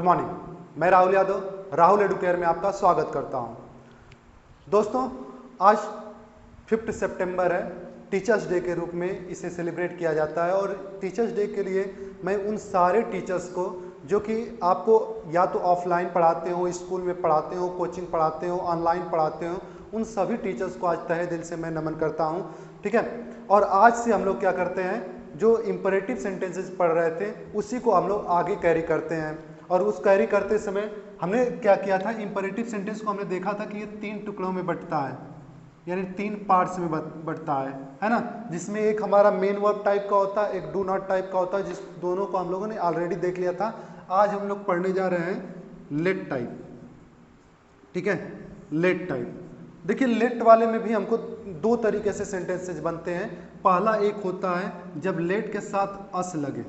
Morning, मैं Rahul Yadav Rahul Educare में आपका स्वागत करता हूं। दोस्तों, आज 5 सितंबर है, टीचर्स डे के रूप में इसे सेलिब्रेट किया जाता है। और टीचर्स डे के लिए मैं उन सारे टीचर्स को जो कि आपको या तो ऑफलाइन पढ़ाते हो, स्कूल में पढ़ाते हो, कोचिंग पढ़ाते हो, ऑनलाइन पढ़ाते हो, उन सभी टीचर्स को आज तहे दिल से मैं नमन करता हूं। ठीक है। और आज से हम लोग क्या करते हैं, जो इंपरेटिव सेंटेंसेस पढ़ रहे थे उसी को हम लोग आगे कैरी करते हैं। और उस कैरी करते समय हमने क्या किया था, इंपरेटिव सेंटेंस को हमने देखा था कि ये 3 टुकड़ों में बंटता है, यानी 3 पार्ट्स में बंटता है ना, जिसमें एक हमारा मेन वर्ब टाइप का होता है, एक डू नॉट टाइप का होता है, जिस दोनों को हम लोगों ने ऑलरेडी देख लिया था। आज हम लोग पढ़ने जा रहे हैं लेट टाइप। ठीक है, लेट टाइप। देखिए, लेट वाले में भी हमको 2 तरीके से सेंटेंसेस बनते हैं। पहला एक होता है जब लेट के साथ अस लगे।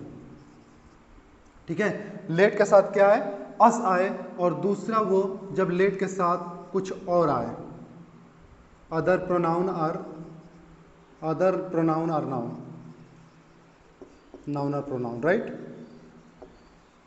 ठीक है, लेट के साथ क्या है, अस आए। और दूसरा वो जब लेट के साथ कुछ और आए, other pronoun or noun, noun और प्रोनाउन, राइट।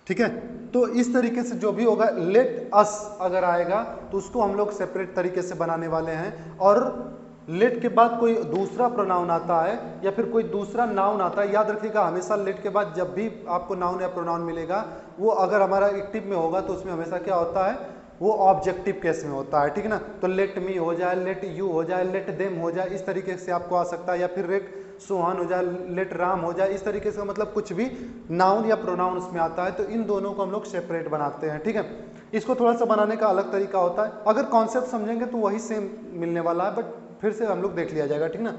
ठीक है, तो इस तरीके से जो भी होगा, लेट अस अगर आएगा तो उसको हम लोग सेपरेट तरीके से बनाने वाले हैं। और लेट के बाद कोई दूसरा प्रोनाउन आता है या फिर कोई दूसरा नाउन आता है, याद रखिएगा हमेशा लेट के बाद जब भी आपको नाउन या प्रोनाउन मिलेगा, वो अगर हमारा एक्टिव में होगा तो उसमें हमेशा क्या होता है, वो ऑब्जेक्टिव केस में होता है। ठीक है ना। तो लेट मी हो जाए, लेट यू हो जाए, लेट देम हो जाए, इस तरीके से आपको आ सकता है। या फिर लेट सुहान हो जाए, लेट राम हो जाए, इस तरीके से मतलब कुछ भी नाउन या प्रोनाउन उसमें आता है। तो इन दोनों को हम लोग सेपरेट बनाते हैं। ठीक है, इसको थोड़ा सा बनाने का अलग तरीका होता है। अगर कॉन्सेप्ट समझेंगे तो वही सेम मिलने वाला है, बट फिर से हम लोग देख लिया जाएगा। ठीक ना।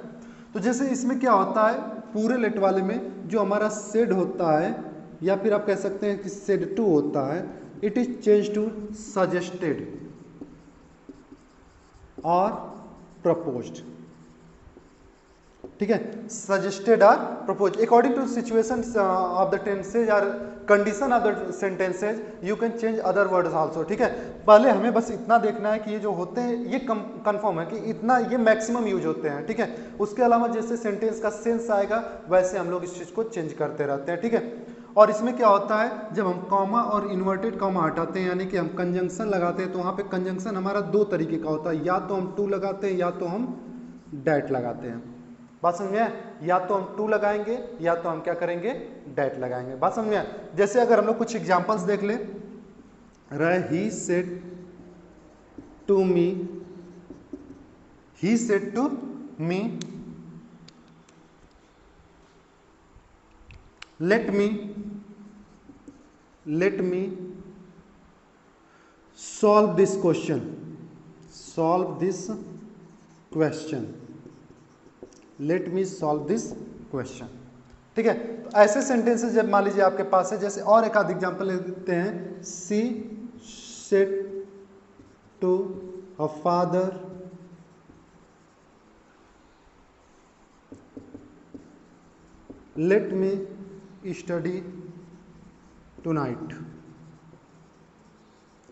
तो जैसे इसमें क्या होता है, पूरे लेट वाले में जो हमारा सेड होता है, या फिर आप कह सकते हैं कि सेड टू होता है, it is change to suggested और प्रपोज्ड। ठीक है, सजेस्टेड और propose according to situation of the tenses और condition of the sentences you can change other words also. ठीक है, पहले हमें बस इतना देखना है कि ये जो होते हैं ये कंफर्म है कि इतना ये मैक्सिमम यूज होते हैं। ठीक है, उसके अलावा जैसे सेंटेंस का सेंस आएगा वैसे हम लोग इस चीज को चेंज करते रहते हैं। ठीक है, और इसमें क्या होता है, जब हम कॉमा और इन्वर्टेड कॉमा हटाते हैं, यानी कि हम कंजंक्शन लगाते हैं, तो वहां पे कंजंक्शन हमारा 2 तरीके का होता है, या तो हम टू लगाते हैं या तो हम डैट लगाते हैं। बात समझ में? या तो हम टू लगाएंगे या तो हम क्या करेंगे, डैट लगाएंगे। बात समझ में? जैसे अगर हम लोग कुछ एग्जांपल्स देख ले, he said to me, he said to me, let me solve this question, let me solve this question. ठीक है, तो ऐसे सेंटेंसेस जब मान लीजिए आपके पास है, जैसे और एक आध एग्जांपल लेते हैं, she said to a father let me study tonight,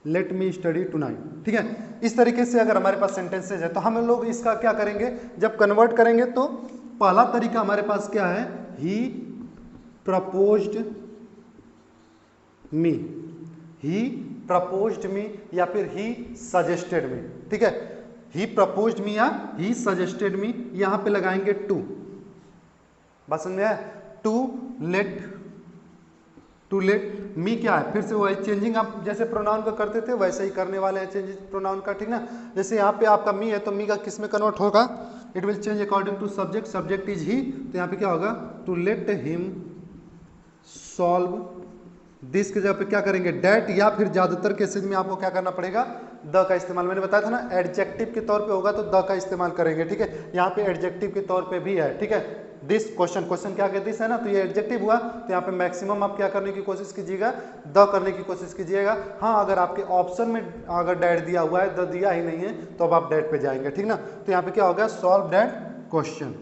let me study tonight. ठीक है, इस तरीके से अगर हमारे पास सेंटेंसेज है तो हम लोग इसका क्या करेंगे, जब कन्वर्ट करेंगे तो पहला तरीका हमारे पास क्या है, ही प्रपोज्ड मी, ही प्रपोज्ड मी या फिर ही सजेस्टेड मी। ठीक है, ही प्रपोज्ड मी या ही सजेस्टेड मी, यहां पे लगाएंगे टू। बस समझ में? टू लेट मी क्या है, फिर से वही चेंजिंग आप जैसे प्रोनाउन का करते थे वैसे ही करने वाले हैं, चेंज प्रोनाउन का। ठीक ना। जैसे यहाँ पे आपका मी है तो मी का किस में कन्वर्ट होगा, it will change according to subject, subject is he, तो यहाँ पे क्या होगा, to let him solve this के जगह पे क्या करेंगे, डैट, या फिर ज्यादातर केसेज में आपको क्या करना पड़ेगा, द का इस्तेमाल। मैंने बताया था ना, एडजेक्टिव के तौर पे होगा तो द का इस्तेमाल करेंगे। ठीक है, यहाँ पे एडजेक्टिव के तौर पे भी है। ठीक है, दिस क्वेश्चन क्या कहते हैं ना, तो ये एडजेक्टिव हुआ, तो यहाँ पे मैक्सिमम आप क्या करने की कोशिश कीजिएगा, द करने की कोशिश कीजिएगा। हाँ, अगर आपके ऑप्शन में अगर डैट दिया हुआ है, द दिया ही नहीं है, तो अब आप डैट पे जाएंगे। ठीक ना। तो यहाँ पे क्या होगा, सॉल्व डैट क्वेश्चन।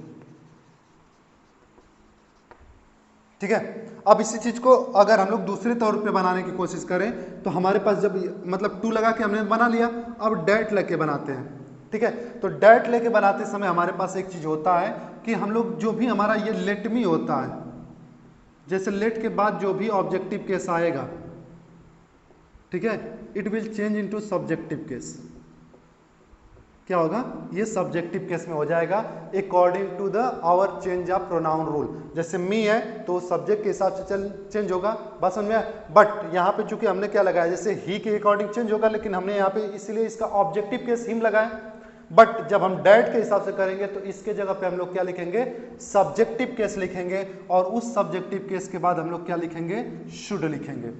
ठीक है, अब इसी चीज को अगर हम लोग दूसरे तौर पे बनाने की कोशिश करें तो हमारे पास जब मतलब टू लगा के हमने बना लिया, अब डैट लेके बनाते हैं। ठीक है, तो डैट लेके बनाते समय हमारे पास एक चीज होता है कि हम लोग जो भी हमारा ये लेट मी होता है, जैसे लेट के बाद जो भी ऑब्जेक्टिव केस आएगा, ठीक है, it will change into subjective case. क्या होगा, ये सब्जेक्टिव केस में हो जाएगा according to the our change of pronoun rule. जैसे मी है तो सब्जेक्ट के हिसाब से चेंज होगा, बात समझ में। बट यहाँ पे चूंकि हमने क्या लगाया, जैसे ही के अकॉर्डिंग चेंज होगा, लेकिन हमने यहाँ पे इसीलिए इसका ऑब्जेक्टिव केस हिम लगाया। बट जब हम डैड के हिसाब से करेंगे तो इसके जगह पे हम लोग क्या लिखेंगे, सब्जेक्टिव केस लिखेंगे, और उस सब्जेक्टिव केस के बाद हम लोग क्या लिखेंगे, शुड लिखेंगे।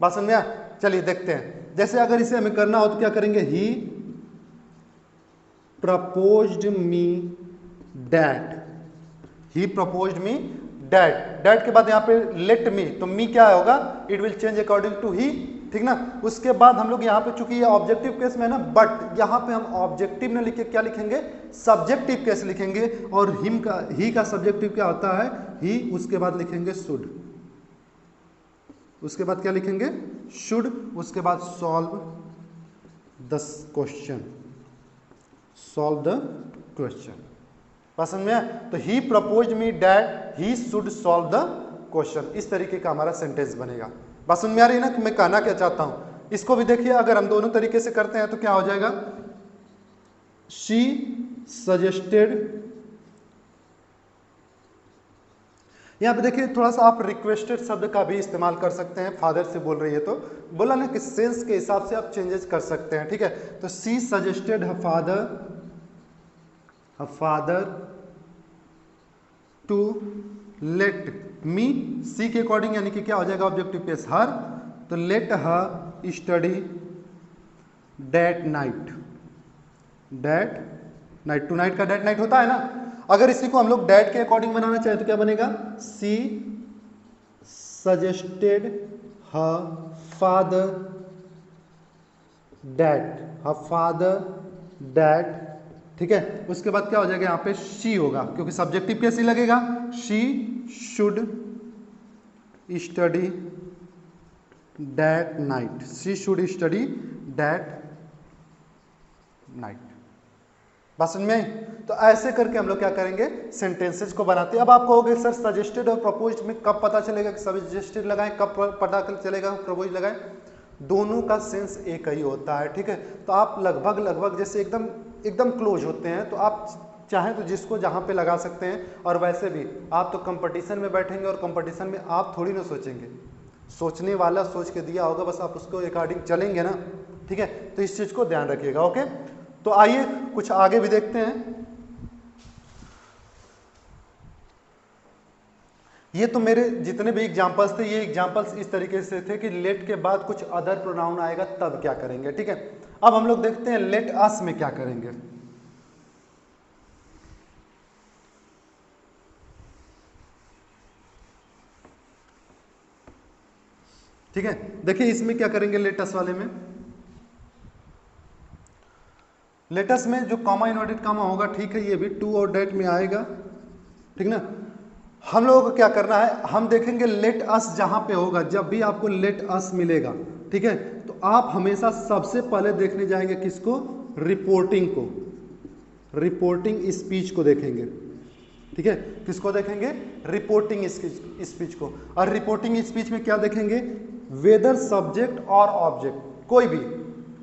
बात समझ में। चलिए देखते हैं, जैसे अगर इसे हमें करना हो तो क्या करेंगे, ही proposed me that, he proposed me that, that के बाद यहाँ पे let me, तो me क्या होगा, it will change according to he, ठीक ना। उसके बाद हम लोग यहाँ पे चूंकि ये ऑब्जेक्टिव केस में है ना, बट यहाँ पे हम ऑब्जेक्टिव में लिखे क्या लिखेंगे, सब्जेक्टिव केस लिखेंगे, और हिम का, ही का सब्जेक्टिव क्या होता है, ही, उसके बाद लिखेंगे शुड, उसके बाद क्या लिखेंगे, शुड, उसके बाद solve the question, solve the question. पसंद में। तो he propose me that he should solve the question, इस तरीके का हमारा सेंटेंस बनेगा। बात समझ में आ रही है ना कि मैं कहना क्या चाहता हूं। इसको भी देखिए, अगर हम दोनों तरीके से करते हैं तो क्या हो जाएगा, शी सजेस्टेड, यहां पे देखिए थोड़ा सा आप रिक्वेस्टेड शब्द का भी इस्तेमाल कर सकते हैं, फादर से बोल रही है तो बोला ना कि सेंस के हिसाब से आप चेंजेस कर सकते हैं, ठीक है। तो she suggested her father to let me, see के अकॉर्डिंग यानी कि क्या हो जाएगा ऑब्जेक्टिव केस हर, तो let her study that night, that night, tonight का दैट नाइट होता है ना। अगर इसी को हम लोग डैट के अकॉर्डिंग बनाना चाहे तो क्या बनेगा, she suggested her father that, her father that, ठीक है। उसके बाद क्या हो जाएगा, यहाँ पे शी होगा क्योंकि सब्जेक्टिव केस ही लगेगा, she should study that night, she should study that night. बात समझ में आई। तो ऐसे करके हम लोग क्या करेंगे, सेंटेंसेस को बनाते हैं। अब आप कहोगे सर सजेस्टेड और प्रपोज्ड में कब पता चलेगा कि सजेस्टेड लगाएं, कब पता चलेगा प्रपोज लगाएं, दोनों का सेंस एक ही होता है, ठीक है। तो आप लगभग जैसे एकदम क्लोज होते हैं, तो आप चाहें तो जिसको जहाँ पे लगा सकते हैं। और वैसे भी आप तो कंपटीशन में बैठेंगे और कंपटीशन में आप थोड़ी ना सोचेंगे, सोचने वाला सोच के दिया होगा, बस आप उसको अकॉर्डिंग चलेंगे ना, ठीक है। तो इस चीज़ को ध्यान रखिएगा, ओके। तो आइए कुछ आगे भी देखते हैं। ये तो मेरे जितने भी एग्जांपल्स थे, ये एग्जांपल्स इस तरीके से थे कि लेट के बाद कुछ अदर प्रोनाउन आएगा तब क्या करेंगे, ठीक है। अब हम लोग देखते हैं लेट अस में क्या करेंगे। ठीक है, देखिए इसमें क्या करेंगे लेट अस वाले में। लेटस में जो कॉमा इन्वर्टेड कॉमा होगा, ठीक है, ये भी टू और डेट में आएगा, ठीक ना। हम लोगों को क्या करना है, हम देखेंगे लेट अस जहां पे होगा, जब भी आपको लेट अस मिलेगा, ठीक है, तो आप हमेशा सबसे पहले देखने जाएंगे किसको, रिपोर्टिंग को, रिपोर्टिंग स्पीच को देखेंगे, ठीक है। किसको देखेंगे, रिपोर्टिंग स्पीच को। और रिपोर्टिंग स्पीच में क्या देखेंगे, वेदर सब्जेक्ट और ऑब्जेक्ट, कोई भी,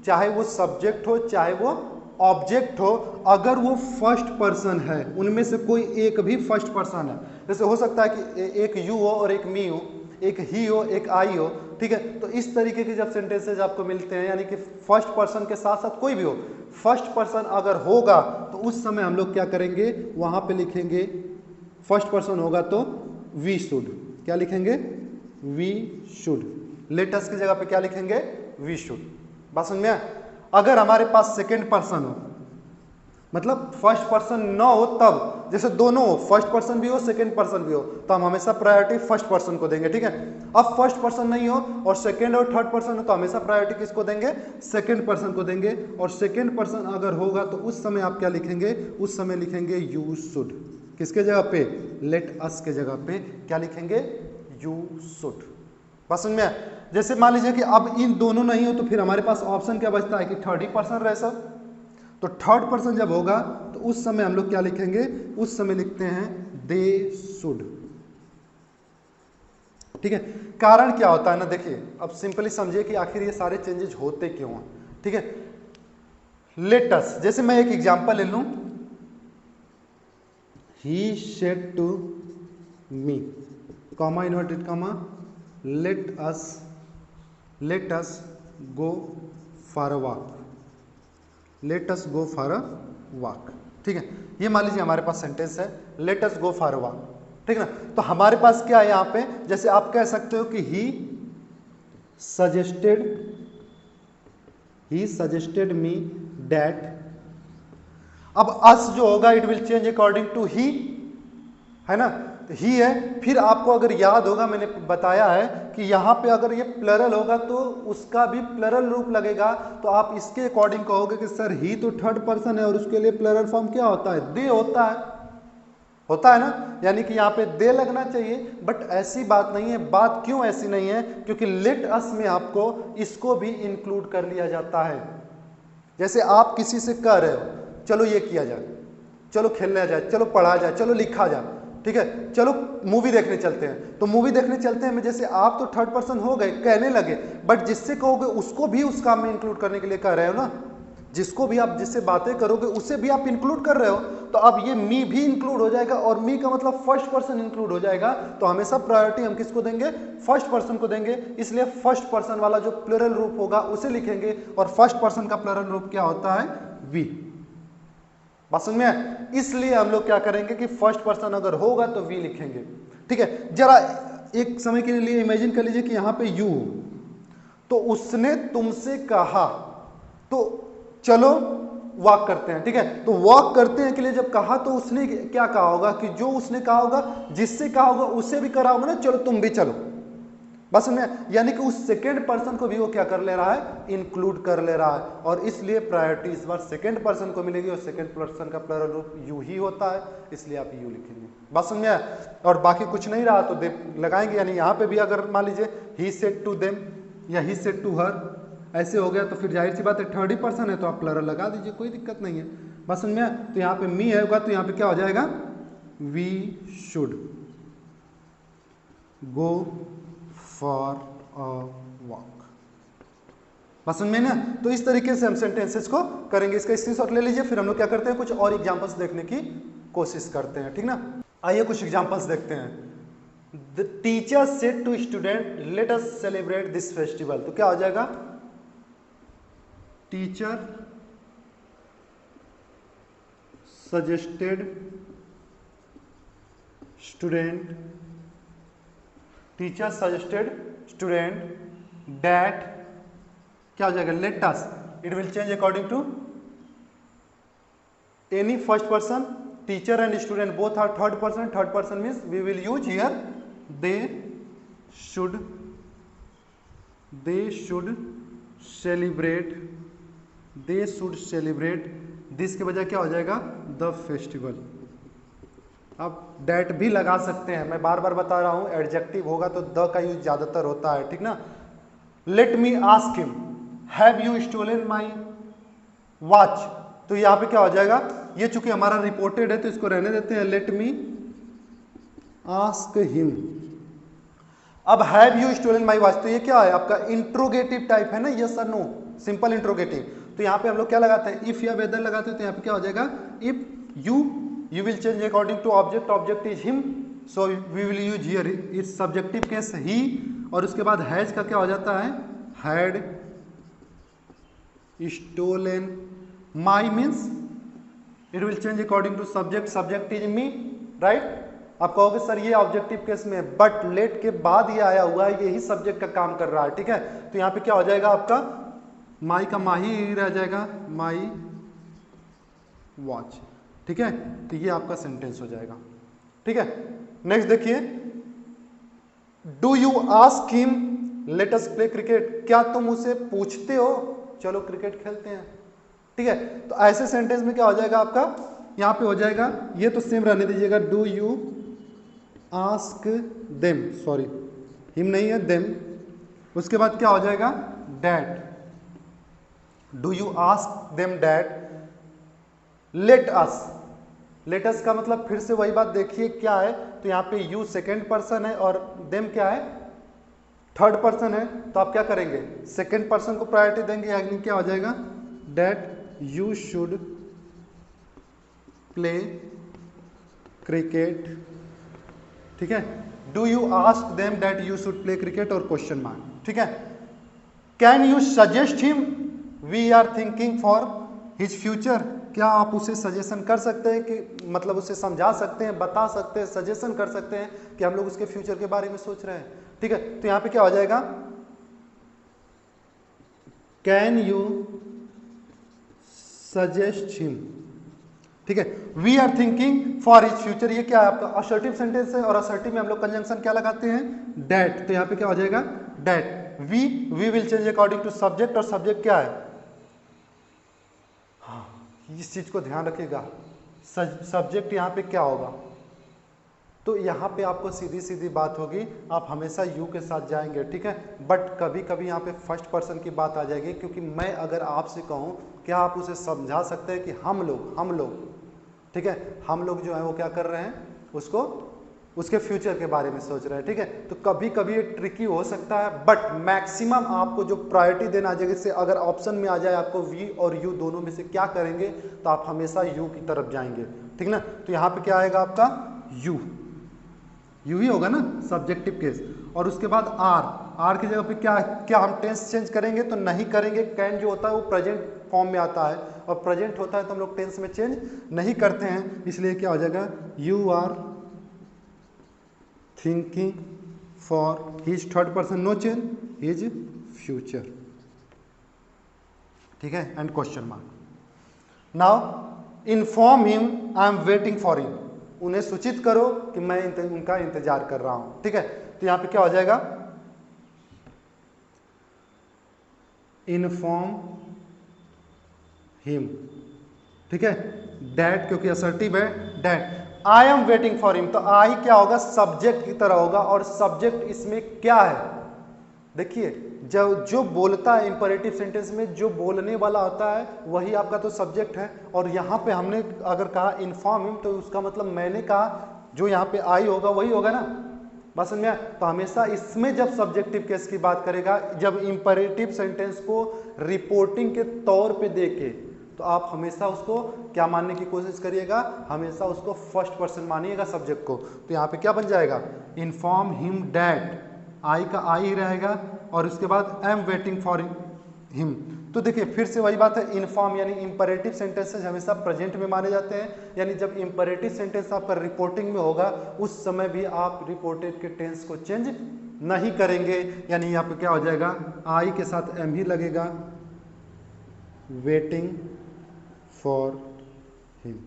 चाहे वो सब्जेक्ट हो चाहे वो ऑब्जेक्ट हो, अगर वो फर्स्ट पर्सन है, उनमें से कोई एक भी फर्स्ट पर्सन है, जैसे हो सकता है कि एक यू हो और एक मी हो, एक ही हो एक आई हो, ठीक है। तो इस तरीके के जब सेंटेंसेज आपको मिलते हैं, यानी कि फर्स्ट पर्सन के साथ साथ कोई भी हो, फर्स्ट पर्सन अगर होगा तो उस समय हम लोग क्या करेंगे, वहां पे लिखेंगे, फर्स्ट पर्सन होगा तो वी शुड, क्या लिखेंगे, वी शुड। लेटस की जगह पे क्या लिखेंगे, वी शुड। बात समझ में। अगर हमारे पास सेकेंड पर्सन हो, मतलब फर्स्ट पर्सन न हो, तब जैसे दोनों हो, फर्स्ट पर्सन भी हो सेकेंड पर्सन भी हो, तो हम हमेशा प्रायोरिटी फर्स्ट पर्सन को देंगे, ठीक है। अब फर्स्ट पर्सन नहीं हो और सेकेंड और थर्ड पर्सन हो, तो हमेशा प्रायोरिटी किसको देंगे, सेकेंड पर्सन को देंगे। और सेकेंड पर्सन अगर होगा तो उस समय आप क्या लिखेंगे, उस समय लिखेंगे यू शुड। किसके जगह पे, लेट अस के जगह पे क्या लिखेंगे, यू शुड। पसंद में। जैसे मान लीजिए कि अब इन दोनों नहीं हो, तो फिर हमारे पास ऑप्शन क्या बचता है कि थर्ड ही पर्सन रहे सब। तो थर्ड पर्सन जब होगा तो उस समय हम लोग क्या लिखेंगे, उस समय लिखते हैं दे शुड, ठीक है। कारण क्या होता है ना, देखिए अब सिंपली समझिए कि आखिर ये सारे चेंजेस होते क्यों हैं, ठीक है। लेट अस, जैसे मैं एक एग्जांपल ले लूं, he said to me, comma inverted comma, let us go for a walk, let us go for a walk, ठीक है। ये मान लीजिए हमारे पास सेंटेंस है, let us go for a walk, ठीक है ना। तो हमारे पास क्या है यहाँ पे, जैसे आप कह सकते हो कि ही सजेस्टेड मी दैट, अब अस जो होगा it will change according to he, है ना। तो ही है, फिर आपको अगर याद होगा मैंने बताया है कि यहाँ पे अगर ये प्लरल होगा तो उसका भी प्लरल रूप लगेगा, तो आप इसके अकॉर्डिंग कहोगे कि सर ही तो थर्ड पर्सन है और उसके लिए प्लरल फॉर्म क्या होता है, दे होता है ना, यानी कि यहाँ पे दे लगना चाहिए। बट ऐसी बात नहीं है। बात क्यों ऐसी नहीं है, क्योंकि लेट अस में आपको इसको भी इंक्लूड कर लिया जाता है। जैसे आप किसी से कह रहे हो चलो ये किया जाए, चलो खेलने जाए, चलो पढ़ा जाए, चलो लिखा जाए, ठीक है, चलो मूवी देखने चलते हैं, तो मूवी देखने चलते हैं में जैसे आप तो थर्ड पर्सन हो गए, कहने लगे, बट जिससे कहोगे उसको भी उस काम में इंक्लूड करने के लिए कह रहे हो ना, जिसको भी आप जिससे बातें करोगे उसे भी आप इंक्लूड कर रहे हो, तो अब ये मी भी इंक्लूड हो जाएगा, और मी का मतलब फर्स्ट पर्सन इंक्लूड हो जाएगा। तो हमेशा प्रायोरिटी हम किसको देंगे, फर्स्ट पर्सन को देंगे, इसलिए फर्स्ट पर्सन वाला जो प्लरल रूप होगा उसे लिखेंगे, और फर्स्ट पर्सन का प्लरल रूप क्या होता है, वी। बात समझ में है? इसलिए हम लोग क्या करेंगे कि फर्स्ट पर्सन अगर होगा तो वी लिखेंगे, ठीक है। जरा एक समय के लिए इमेजिन कर लीजिए कि यहां पे यू, तो उसने तुमसे कहा, तो चलो वॉक करते हैं, ठीक है। तो वॉक करते हैं के लिए जब कहा तो उसने क्या कहा होगा कि जो उसने कहा होगा, जिससे कहा होगा उसे भी करा होगा ना, चलो तुम भी चलो, बस में, यानी कि उस सेकेंड पर्सन को भी वो क्या कर ले रहा है, इंक्लूड कर ले रहा है, और इसलिए प्रायोरिटी इस बार सेकेंड पर्सन को मिलेगी, और सेकेंड पर्सन का प्लरल रूप यू ही होता है, इसलिए आप यू लिखेंगे। बस समझ में, और बाकी कुछ नहीं रहा तो दे लगाएंगे, यानी यहाँ पे भी अगर मान लीजिए ही सेड टू देम या ही सेड टू हर ऐसे हो गया, तो फिर जाहिर सी बात है थर्ड ही पर्सन है तो आप प्लरल लगा दीजिए, कोई दिक्कत नहीं है। बस समझ में, तो यहाँ पे मी होगा तो यहाँ पे क्या हो जाएगा, we should go for a walk. बस समझ में ना। तो इस तरीके से हम सेंटेंसेस को करेंगे। इसका स्क्रीनशॉट ले लीजिए, फिर हम लोग क्या करते हैं, कुछ और एग्जांपल्स देखने की कोशिश करते हैं, ठीक ना। आइए कुछ एग्जांपल्स देखते हैं। The teacher said to student let us celebrate this festival, तो क्या हो जाएगा, टीचर सजेस्टेड स्टूडेंट दैट, क्या हो जाएगा, let us, it will change according to any first person, teacher and student both are third person means we will use here they should celebrate this के बजाय क्या हो जाएगा, द फेस्टिवल। अब that भी लगा सकते हैं, मैं बार बार बता रहा हूं, एडजेक्टिव होगा तो द का यूज ज्यादातर होता है, ठीक ना। Let me ask him have you stolen my watch, तो यहां पे क्या हो जाएगा, ये चूंकि हमारा रिपोर्टेड है तो इसको रहने देते हैं, लेट मी आस्क हिम। अब have you stolen my watch, तो ये क्या है आपका इंट्रोगेटिव टाइप है ना, यस और नो, सिंपल इंट्रोगेटिव। तो यहाँ पे हम लोग क्या लगाते हैं, इफ या वेदर लगाते हैं, तो यहाँ पे क्या हो जाएगा, if you will change according to object is him, so we will use here इस subjective case he, और उसके बाद हैज का क्या हो जाता है, had stolen, my means it will change according to subject is me, right। आप कहोगे सर ये ऑब्जेक्टिव केस में, बट लेट के बाद ये आया हुआ है, यही सब्जेक्ट का काम कर रहा है, ठीक है। तो यहाँ पे क्या हो जाएगा आपका, माई का माही रह जाएगा, माई वॉच, ठीक है। तो ये आपका सेंटेंस हो जाएगा, ठीक है। नेक्स्ट देखिए, do you ask him let us play cricket, क्या तुम उसे पूछते हो चलो क्रिकेट खेलते हैं, ठीक है। तो ऐसे सेंटेंस में क्या हो जाएगा आपका, यहां पे हो जाएगा, ये तो सेम रहने दीजिएगा, do you ask them, sorry him नहीं है, देम। उसके बाद क्या हो जाएगा, that, do you ask them that let us का मतलब फिर से वही बात देखिए क्या है, तो यहाँ पे यू सेकेंड पर्सन है और देम क्या है थर्ड पर्सन है तो आप क्या करेंगे, सेकेंड पर्सन को प्रायोरिटी देंगे, यानी क्या हो जाएगा, that you should play cricket, ठीक है। Do you ask them that you should play cricket और क्वेश्चन मार्क, ठीक है। Can you suggest him we are thinking for his future, क्या आप उसे सजेशन कर सकते हैं कि मतलब उसे समझा सकते हैं, बता सकते हैं, सजेशन कर सकते हैं कि हम लोग उसके फ्यूचर के बारे में सोच रहे हैं, ठीक है। तो यहां पे क्या हो जाएगा, कैन यू सजेस्ट हिम, ठीक है। We are thinking for his future, ये क्या है आपका असर्टिव सेंटेंस है, और असर्टिव में हम लोग कंजंक्शन क्या लगाते हैं, डेट। तो यहां पे क्या हो जाएगा, that. We will change according to subject, और सब्जेक्ट क्या है, हाँ इस चीज को ध्यान रखिएगा, सब्जेक्ट यहां पे क्या होगा। तो यहाँ पे आपको सीधी सीधी बात होगी, आप हमेशा यू के साथ जाएंगे, ठीक है। बट कभी कभी यहाँ पे फर्स्ट पर्सन की बात आ जाएगी, क्योंकि मैं अगर आपसे कहूँ क्या आप उसे समझा सकते हैं कि हम लोग ठीक है, हम लोग जो है वो क्या कर रहे हैं, उसको उसके फ्यूचर के बारे में सोच रहे हैं, ठीक है। तो कभी कभी ये ट्रिकी हो सकता है, बट मैक्सिमम आपको जो प्रायोरिटी देना आ जाएगी, जैसे अगर ऑप्शन में आ जाए आपको वी और यू दोनों में से क्या करेंगे, तो आप हमेशा यू की तरफ जाएंगे, ठीक ना। तो यहाँ पे क्या आएगा आपका यू, यू ही होगा ना सब्जेक्टिव केस। और उसके बाद आर की जगह पे क्या हम टेंस चेंज करेंगे, तो नहीं करेंगे। कैन जो होता है वो प्रेजेंट फॉर्म में आता है, और प्रेजेंट होता है तो हम लोग टेंस में चेंज नहीं करते हैं, इसलिए क्या हो जाएगा, you are thinking for his, third person no change, his future, ठीक है, and question mark. Now inform him I am waiting for him, उन्हें सूचित करो कि मैं उनका इंतजार कर रहा हूं, ठीक है। तो यहां पे क्या हो जाएगा, इन्फॉर्म हिम, ठीक है, डैट क्योंकि असर्टिव है, that I am waiting for him, तो आई क्या होगा, सब्जेक्ट की तरह होगा, और सब्जेक्ट इसमें क्या है, देखिए जो बोलता है इंपरेटिव सेंटेंस में, जो बोलने वाला होता है वही आपका तो सब्जेक्ट है। और यहाँ पे हमने अगर कहा इन्फॉर्म हिम, तो उसका मतलब मैंने कहा जो यहाँ पे आई होगा वही होगा ना, बस समझ में। तो हमेशा इसमें जब सब्जेक्टिव केस की बात करेगा, जब इंपरेटिव सेंटेंस को रिपोर्टिंग के तौर पे देखे, तो आप हमेशा उसको क्या मानने की कोशिश करिएगा, हमेशा उसको फर्स्ट पर्सन मानिएगा सब्जेक्ट को। तो यहाँ पे क्या बन जाएगा, इन्फॉर्म हिम डैट, आई का आई ही रहेगा, और उसके बाद आई एम वेटिंग फॉर हिम। तो देखिए फिर से वही बात है, इन्फॉर्म यानी इंपरेटिव सेंटेंसेस हमेशा प्रेजेंट में माने जाते हैं, यानी जब इंपरेटिव सेंटेंस आपका रिपोर्टिंग में होगा उस समय भी आप रिपोर्टेड के टेंस को चेंज नहीं करेंगे, यानी यहाँ पे क्या हो जाएगा, आई के साथ एम ही लगेगा, वेटिंग फॉर हिम,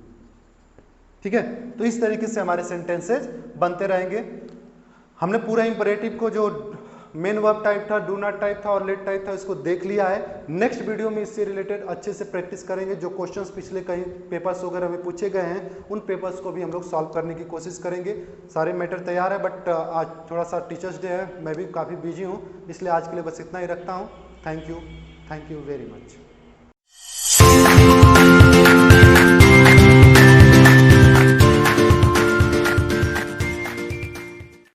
ठीक है। तो इस तरीके से हमारे सेंटेंसेज बनते रहेंगे। हमने पूरा इंपरेटिव को जो मेन वर्ब टाइप था, डू नॉट टाइप था और लेट टाइप था, इसको देख लिया है। नेक्स्ट वीडियो में इससे रिलेटेड अच्छे से प्रैक्टिस करेंगे, जो क्वेश्चंस पिछले कहीं पेपर्स वगैरह में पूछे गए हैं उन पेपर्स को भी हम लोग सॉल्व करने की कोशिश करेंगे। सारे मैटर तैयार है, बट आज थोड़ा सा टीचर्स डे है, मैं भी काफ़ी बिजी हूँ, इसलिए आज के लिए बस इतना ही रखता हूँ। Thank you very much.